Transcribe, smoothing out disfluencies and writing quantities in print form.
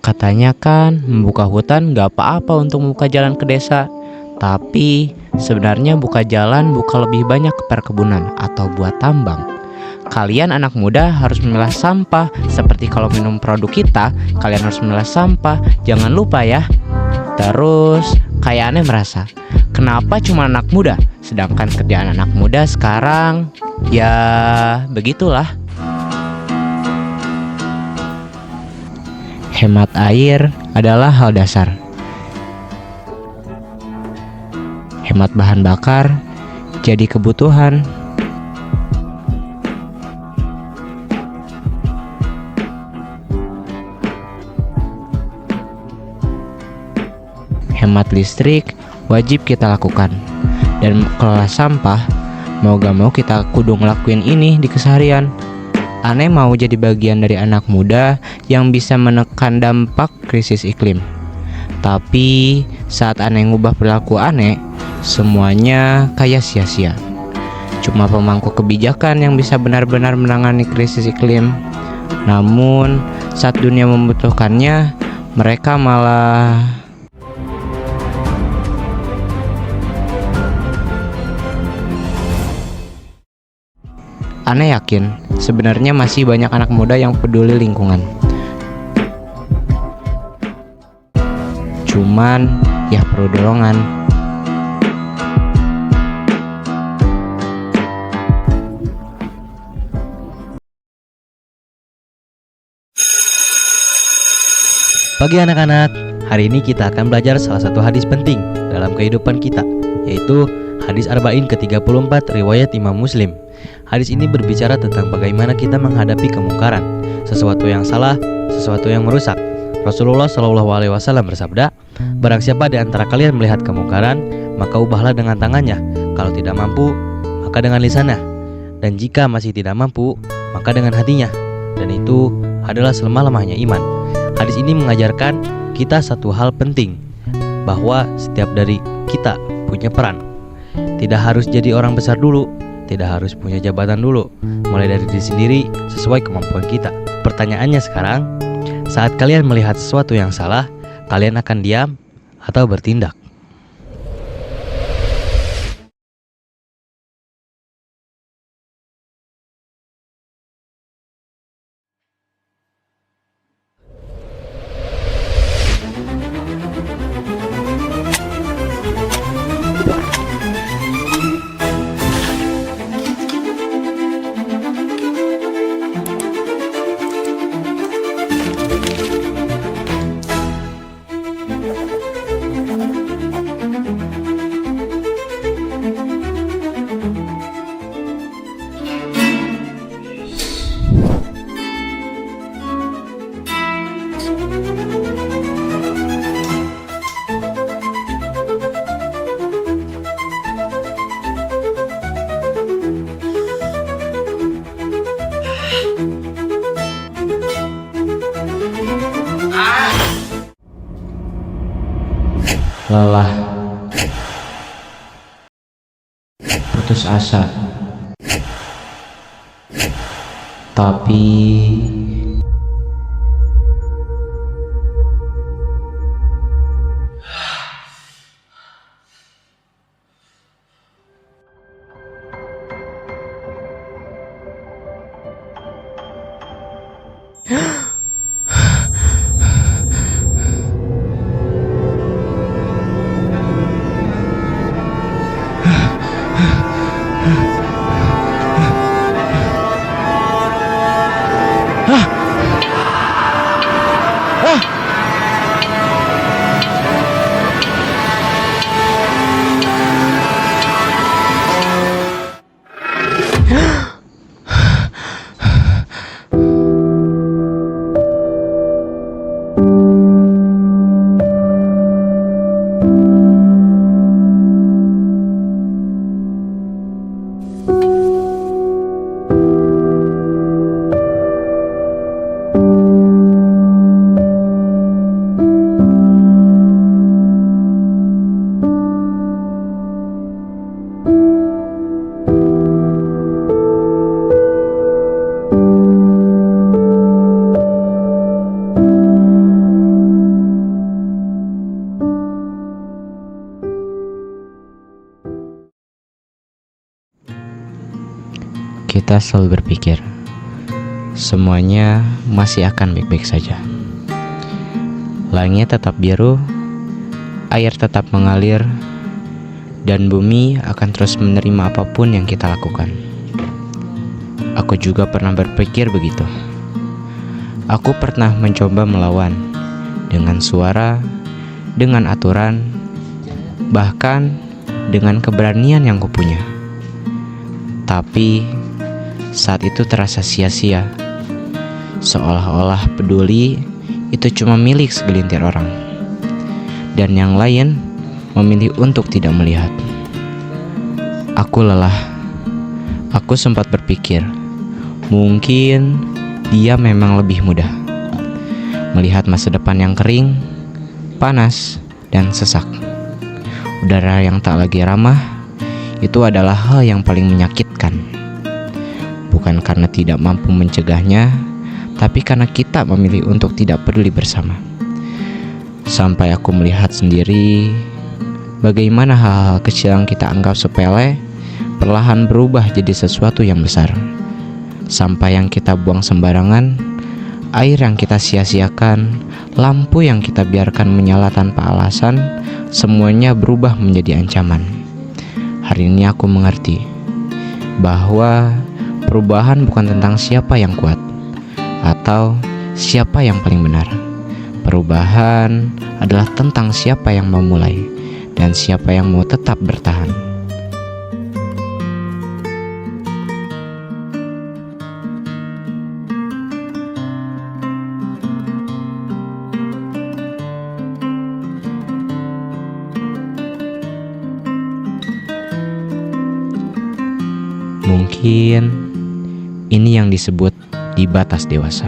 Katanya kan membuka hutan gak apa-apa untuk membuka jalan ke desa. Tapi sebenarnya buka jalan buka lebih banyak ke perkebunan atau buat tambang. Kalian anak muda harus memilah sampah. Seperti kalau minum produk kita, kalian harus memilah sampah. Jangan lupa ya. Terus kayak aneh merasa, kenapa cuma anak muda? Sedangkan kerjaan anak muda sekarang, ya begitulah. Hemat air adalah hal dasar. Hemat bahan bakar jadi kebutuhan. Hemat listrik wajib kita lakukan. Dan kelola sampah, mau gak mau kita kudu ngelakuin ini di keseharian. Aneh mau jadi bagian dari anak muda yang bisa menekan dampak krisis iklim. Tapi saat aneh ngubah perilaku aneh, semuanya kayak sia-sia. Cuma pemangku kebijakan yang bisa benar-benar menangani krisis iklim. Namun saat dunia membutuhkannya, mereka malah Aneh yakin sebenarnya masih banyak anak muda yang peduli lingkungan. Cuman ya perlu dorongan. Pagi anak-anak, hari ini kita akan belajar salah satu hadis penting dalam kehidupan kita, yaitu hadis Arba'in ke-34 riwayat Imam Muslim. Hadis ini berbicara tentang bagaimana kita menghadapi kemungkaran, sesuatu yang salah, sesuatu yang merusak. Rasulullah SAW bersabda, barang siapa di antara kalian melihat kemungkaran, maka ubahlah dengan tangannya. Kalau tidak mampu, maka dengan lisannya. Dan jika masih tidak mampu, maka dengan hatinya. Dan itu adalah selemah-lemahnya iman. Hadis ini mengajarkan kita satu hal penting, bahwa setiap dari kita punya peran. Tidak harus jadi orang besar dulu, tidak harus punya jabatan dulu, mulai dari diri sendiri sesuai kemampuan kita. Pertanyaannya sekarang, saat kalian melihat sesuatu yang salah, kalian akan diam atau bertindak? Lelah, putus asa, tapi kita selalu berpikir semuanya masih akan baik-baik saja. Langit tetap biru, air tetap mengalir, dan bumi akan terus menerima apapun yang kita lakukan. Aku juga pernah berpikir begitu. Aku pernah mencoba melawan dengan suara, dengan aturan, bahkan dengan keberanian yang kupunya. Tapi saat itu terasa sia-sia, seolah-olah peduli itu cuma milik segelintir orang, dan yang lain memilih untuk tidak melihat. Aku lelah. Aku sempat berpikir, mungkin dia memang lebih mudah melihat masa depan yang kering, panas, dan sesak. Udara yang tak lagi ramah, itu adalah hal yang paling menyakitkan. Bukan karena tidak mampu mencegahnya, tapi karena kita memilih untuk tidak peduli bersama. Sampai aku melihat sendiri bagaimana hal-hal kecil yang kita anggap sepele perlahan berubah jadi sesuatu yang besar. Sampai yang kita buang sembarangan, air yang kita sia-siakan, lampu yang kita biarkan menyala tanpa alasan, semuanya berubah menjadi ancaman. Hari ini aku mengerti bahwa perubahan bukan tentang siapa yang kuat atau siapa yang paling benar. Perubahan adalah tentang siapa yang mau mulai dan siapa yang mau tetap bertahan. Mungkin ini yang disebut di batas dewasa.